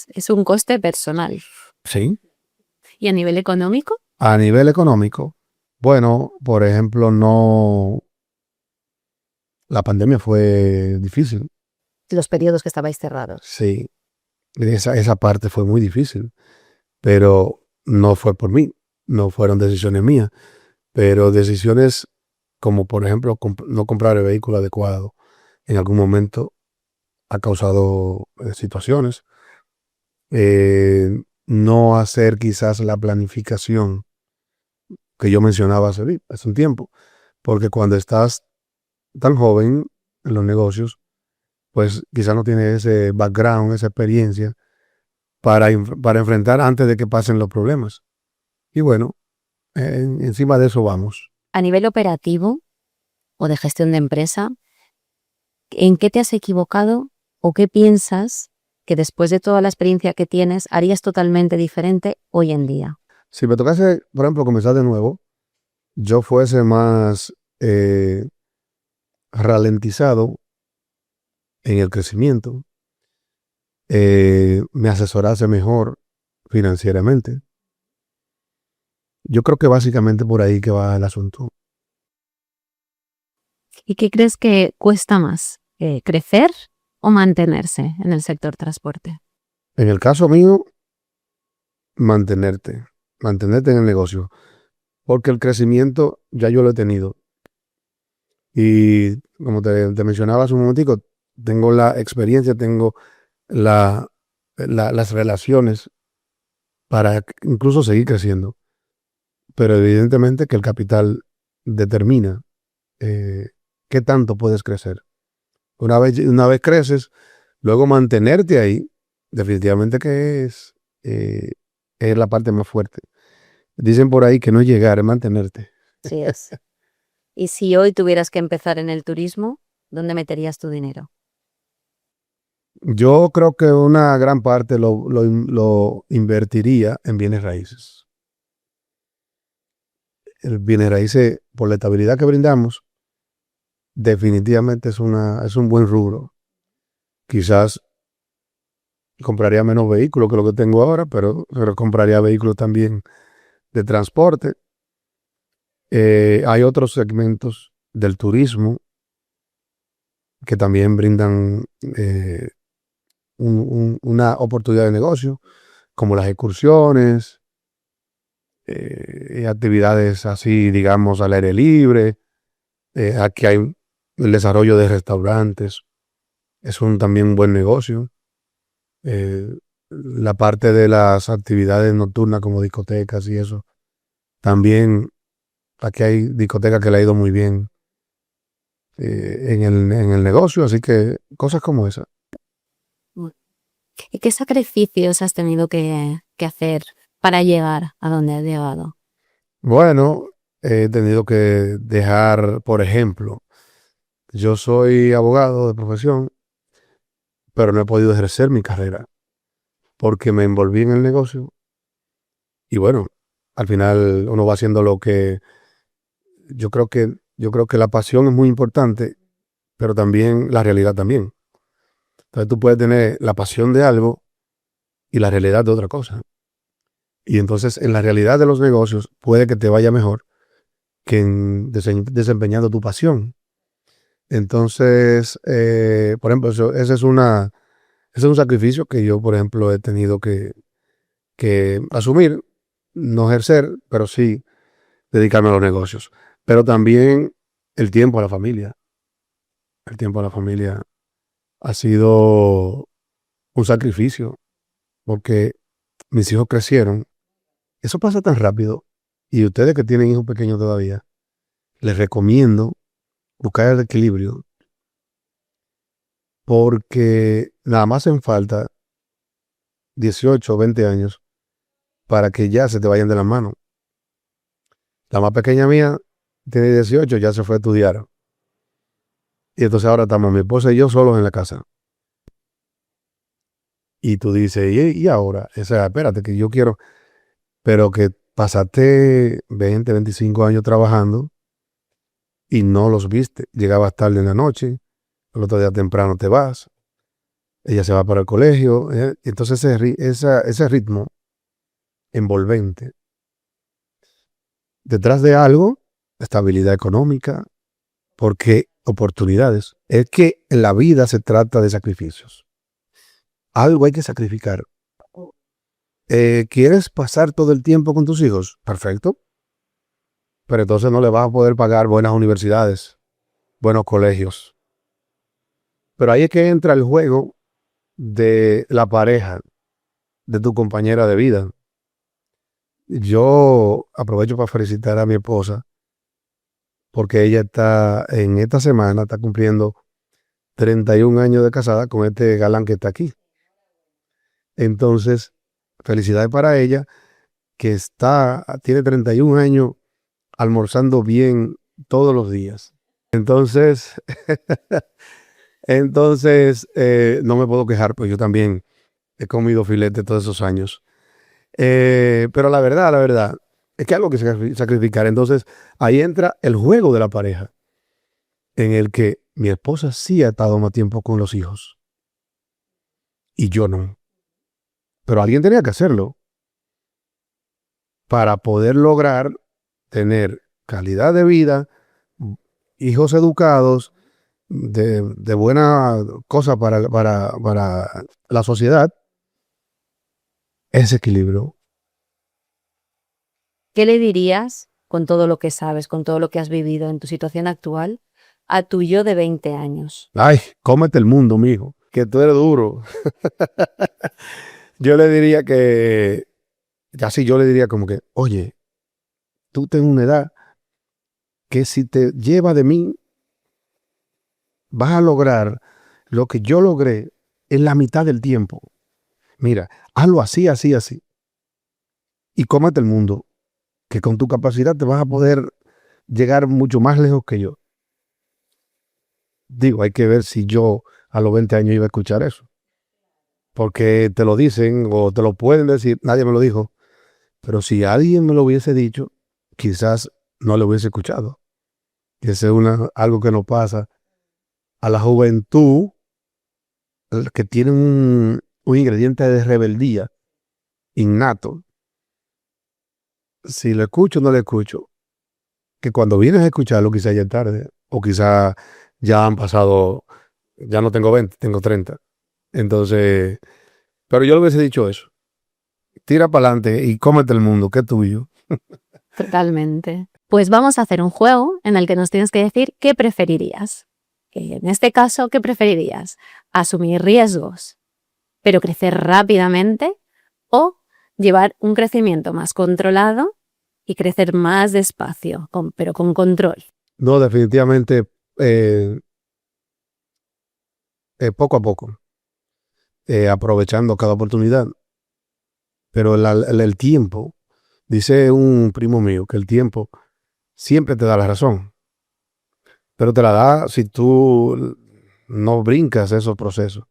Es un coste personal. Sí. ¿Y a nivel económico? A nivel económico, bueno, por ejemplo, no. La pandemia fue difícil. Los periodos que estabais cerrados. Sí. Esa parte fue muy difícil. Pero no fue por mí. No fueron decisiones mías. Pero decisiones como, por ejemplo, no comprar el vehículo adecuado en algún momento ha causado situaciones. No hacer quizás la planificación que yo mencionaba hace un tiempo, porque cuando estás tan joven en los negocios, pues quizás no tienes ese background, esa experiencia para enfrentar antes de que pasen los problemas. Y bueno, encima de eso vamos. A nivel operativo o de gestión de empresa, ¿en qué te has equivocado o qué piensas que después de toda la experiencia que tienes harías totalmente diferente hoy en día? Si me tocase, por ejemplo, comenzar de nuevo, yo fuese más ralentizado en el crecimiento, me asesorase mejor financieramente. Yo creo que básicamente por ahí que va el asunto. ¿Y qué crees que cuesta más? ¿Crecer o mantenerse en el sector transporte? En el caso mío, mantenerte en el negocio, porque el crecimiento ya yo lo he tenido. Y como te mencionaba hace un momentico, tengo la experiencia, tengo las relaciones para incluso seguir creciendo. Pero evidentemente que el capital determina qué tanto puedes crecer. Una vez creces, luego mantenerte ahí, definitivamente que es la parte más fuerte. Dicen por ahí que no es llegar, es mantenerte. Así es. Y si hoy tuvieras que empezar en el turismo, ¿dónde meterías tu dinero? Yo creo que una gran parte lo invertiría en bienes raíces. El bienes raíces, por la estabilidad que brindamos, definitivamente es un buen rubro. Quizás compraría menos vehículos que lo que tengo ahora, pero compraría vehículos también de transporte. Hay otros segmentos del turismo que también brindan una oportunidad de negocio, como las excursiones, actividades así, digamos, al aire libre. Aquí hay el desarrollo de restaurantes, es también un buen negocio. La parte de las actividades nocturnas como discotecas y eso. También aquí hay discotecas que le ha ido muy bien en el negocio, así que cosas como esas. ¿Y qué sacrificios has tenido que hacer para llegar a donde has llegado? Bueno, he tenido que dejar, por ejemplo, yo soy abogado de profesión, pero no he podido ejercer mi carrera porque me envolví en el negocio y bueno, al final uno va haciendo lo que yo creo que la pasión es muy importante, pero también la realidad también. Entonces tú puedes tener la pasión de algo y la realidad de otra cosa. Y entonces en la realidad de los negocios puede que te vaya mejor que en desempeñando tu pasión. Entonces, por ejemplo, ese es un sacrificio que yo, por ejemplo, he tenido que asumir, no ejercer, pero sí dedicarme a los negocios. Pero también el tiempo a la familia. El tiempo a la familia ha sido un sacrificio porque mis hijos crecieron. Eso pasa tan rápido. Y ustedes que tienen hijos pequeños todavía, les recomiendo buscar el equilibrio porque nada más hacen falta 18 o 20 años para que ya se te vayan de las manos. La más pequeña mía tiene 18, ya se fue a estudiar. Y entonces ahora estamos mi esposa y yo solos en la casa. Y tú dices, ¿y ahora? O sea, espérate, que yo quiero, pero que pasaste 20, 25 años trabajando y no los viste. Llegabas tarde en la noche, el otro día temprano te vas, ella se va para el colegio. Entonces ese ritmo envolvente. Detrás de algo, estabilidad económica, porque oportunidades. Es que en la vida se trata de sacrificios. Algo hay que sacrificar. ¿Quieres pasar todo el tiempo con tus hijos? Perfecto. Pero entonces no le vas a poder pagar buenas universidades, buenos colegios. Pero ahí es que entra el juego de la pareja, de tu compañera de vida. Yo aprovecho para felicitar a mi esposa porque ella en esta semana está cumpliendo 31 años de casada con este galán que está aquí. Entonces, felicidades para ella que tiene 31 años almorzando bien todos los días. Entonces, no me puedo quejar, pues yo también he comido filete todos esos años. Pero la verdad, es que algo que sacrificar. Entonces, ahí entra el juego de la pareja, en el que mi esposa sí ha estado más tiempo con los hijos y yo no. Pero alguien tenía que hacerlo para poder lograr tener calidad de vida, hijos educados, de buena cosa para la sociedad, ese equilibrio. ¿Qué le dirías con todo lo que sabes, con todo lo que has vivido en tu situación actual, a tu yo de 20 años? Ay, cómete el mundo, mijo, que tú eres duro. Yo le diría que, así yo le diría como que, oye, tú tienes una edad que si te lleva de mí, vas a lograr lo que yo logré en la mitad del tiempo. Mira, hazlo así, así, así. Y cómete el mundo, que con tu capacidad te vas a poder llegar mucho más lejos que yo. Digo, hay que ver si yo a los 20 años iba a escuchar eso. Porque te lo dicen o te lo pueden decir, nadie me lo dijo. Pero si alguien me lo hubiese dicho, quizás no lo hubiese escuchado. Y ese es algo que nos pasa a la juventud, que tiene un ingrediente de rebeldía innato. Si lo escucho o no lo escucho, que cuando vienes a escucharlo quizás ya es tarde, o quizás ya han pasado, ya no tengo 20, tengo 30. Entonces, pero yo le hubiese dicho eso. Tira para adelante y cómete el mundo, que es tuyo. Totalmente. Pues vamos a hacer un juego en el que nos tienes que decir qué preferirías. En este caso, ¿qué preferirías? ¿Asumir riesgos, pero crecer rápidamente? ¿O llevar un crecimiento más controlado y crecer más despacio, pero con control? No, definitivamente poco a poco, aprovechando cada oportunidad. Pero el tiempo, dice un primo mío, que el tiempo siempre te da la razón, pero te la da si tú no brincas esos procesos.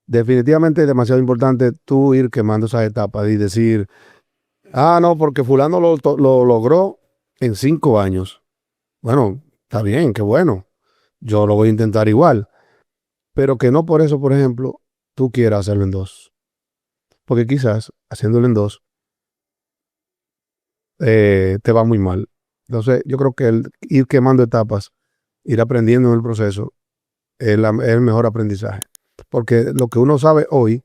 Definitivamente es demasiado importante tú ir quemando esas etapas y decir, no, porque fulano lo logró en 5 años. Bueno, está bien, qué bueno. Yo lo voy a intentar igual. Pero que no por eso, por ejemplo, tú quieras hacerlo en 2. Porque quizás haciéndolo en 2 te va muy mal. Entonces, yo creo que el ir quemando etapas, ir aprendiendo en el proceso, es el mejor aprendizaje. Porque lo que uno sabe hoy,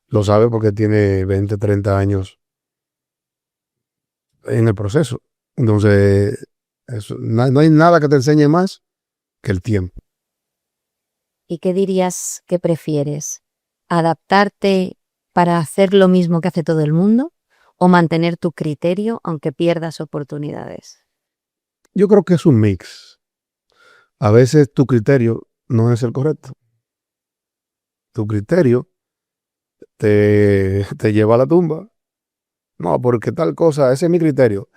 lo sabe porque tiene 20, 30 años en el proceso. Entonces, no hay nada que te enseñe más que el tiempo. ¿Y qué dirías que prefieres? ¿Adaptarte para hacer lo mismo que hace todo el mundo o mantener tu criterio aunque pierdas oportunidades? Yo creo que es un mix. A veces tu criterio no es el correcto. Tu criterio te lleva a la tumba. No, porque tal cosa, ese es mi criterio.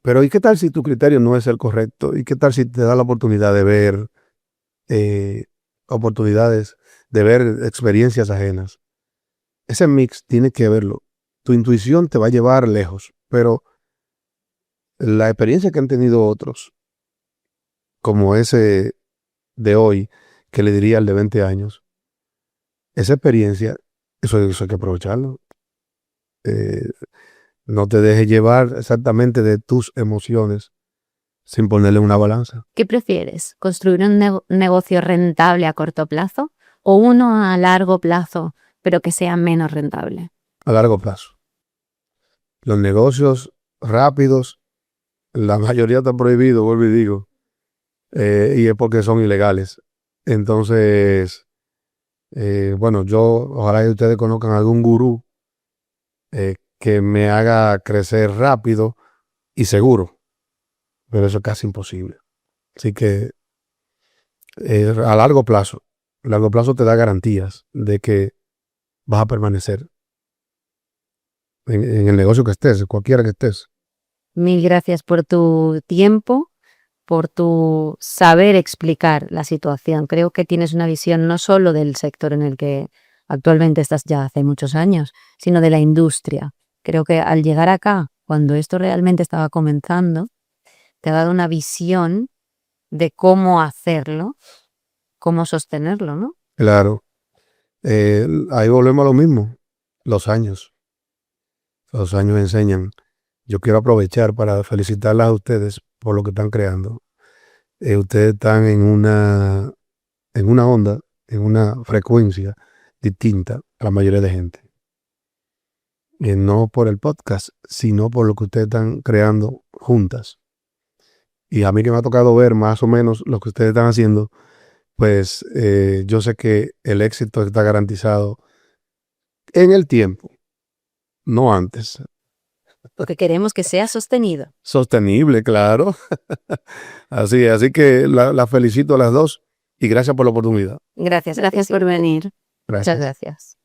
Pero ¿y qué tal si tu criterio no es el correcto? ¿Y qué tal si te da la oportunidad de ver oportunidades, de ver experiencias ajenas? Ese mix tienes que verlo. Tu intuición te va a llevar lejos, pero la experiencia que han tenido otros, como ese de hoy, que le diría al de 20 años, esa experiencia, eso hay que aprovecharlo. No te dejes llevar exactamente de tus emociones sin ponerle una balanza. ¿Qué prefieres? ¿Construir un negocio rentable a corto plazo o uno a largo plazo, pero que sea menos rentable? A largo plazo. Los negocios rápidos, la mayoría están prohibidos, vuelvo y digo, y es porque son ilegales. Entonces, bueno, ojalá que ustedes conozcan algún gurú que me haga crecer rápido y seguro, pero eso es casi imposible. Así que a largo plazo te da garantías de que vas a permanecer en el negocio que estés, cualquiera que estés. Mil gracias por tu tiempo, por tu saber explicar la situación. Creo que tienes una visión no solo del sector en el que actualmente estás ya hace muchos años, sino de la industria. Creo que al llegar acá, cuando esto realmente estaba comenzando, te ha dado una visión de cómo hacerlo, cómo sostenerlo, ¿no? Claro. Ahí volvemos a lo mismo. Los años. Los años enseñan. Yo quiero aprovechar para felicitarlas a ustedes por lo que están creando. ustedes están en una onda, en una frecuencia distinta a la mayoría de gente. No por el podcast, sino por lo que ustedes están creando juntas. Y a mí que me ha tocado ver más o menos lo que ustedes están haciendo, pues yo sé que el éxito está garantizado en el tiempo, no antes. Porque queremos que sea sostenido. Sostenible, claro. Así que la felicito a las dos y gracias por la oportunidad. Gracias. Gracias por venir. Gracias. Muchas gracias.